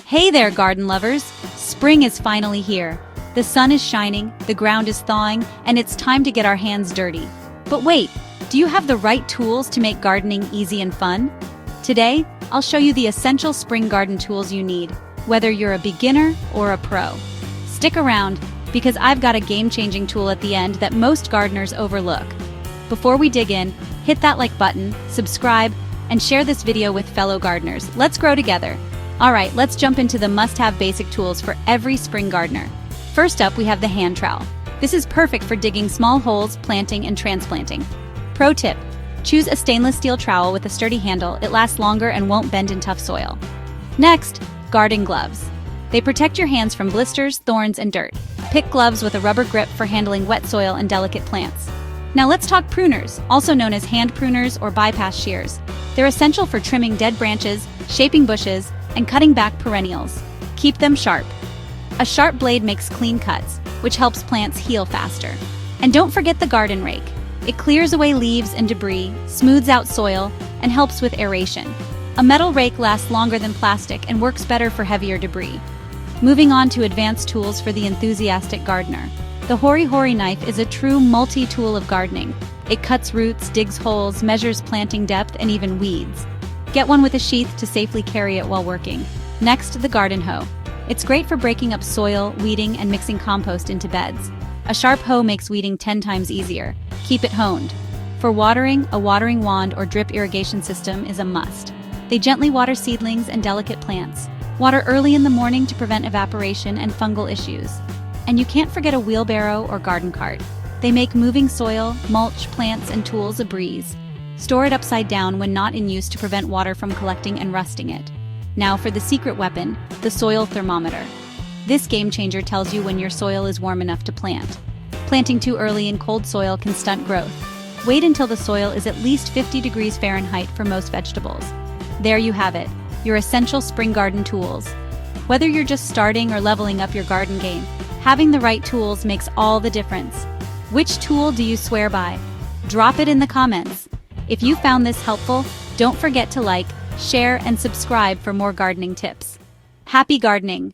Hey there, garden lovers! Spring is finally here. The sun is shining, the ground is thawing, and it's time to get our hands dirty. But wait, do you have the right tools to make gardening easy and fun? Today, I'll show you the essential spring garden tools you need, whether you're a beginner or a pro. Stick around, because I've got a game-changing tool at the end that most gardeners overlook. Before we dig in, hit that like button, subscribe, and share this video with fellow gardeners. Let's grow together. Alright, let's jump into the must-have basic tools for every spring gardener. First up, we have the hand trowel. This is perfect for digging small holes, planting, and transplanting. Pro tip: choose a stainless steel trowel with a sturdy handle. It lasts longer and won't bend in tough soil. Next, garden gloves. They protect your hands from blisters, thorns, and dirt. Pick gloves with a rubber grip for handling wet soil and delicate plants. Now let's talk pruners, also known as hand pruners or bypass shears. They're essential for trimming dead branches, shaping bushes, and cutting back perennials. Keep them sharp. A sharp blade makes clean cuts, which helps plants heal faster. And don't forget the garden rake. It clears away leaves and debris, smooths out soil, and helps with aeration. A metal rake lasts longer than plastic and works better for heavier debris. Moving on to advanced tools for the enthusiastic gardener. The Hori Hori knife is a true multi-tool of gardening. It cuts roots, digs holes, measures planting depth, and even weeds. Get one with a sheath to safely carry it while working. Next, the garden hoe. It's great for breaking up soil, weeding, and mixing compost into beds. A sharp hoe makes weeding 10 times easier. Keep it honed. For watering, a watering wand or drip irrigation system is a must. They gently water seedlings and delicate plants. Water early in the morning to prevent evaporation and fungal issues. And you can't forget a wheelbarrow or garden cart. They make moving soil, mulch, plants, and tools a breeze. Store it upside down when not in use to prevent water from collecting and rusting it. Now for the secret weapon, the soil thermometer. This game changer tells you when your soil is warm enough to plant. Planting too early in cold soil can stunt growth. Wait until the soil is at least 50 degrees Fahrenheit for most vegetables. There you have it, your essential spring garden tools. Whether you're just starting or leveling up your garden game, having the right tools makes all the difference. Which tool do you swear by? Drop it in the comments. If you found this helpful, don't forget to like, share, and subscribe for more gardening tips. Happy gardening!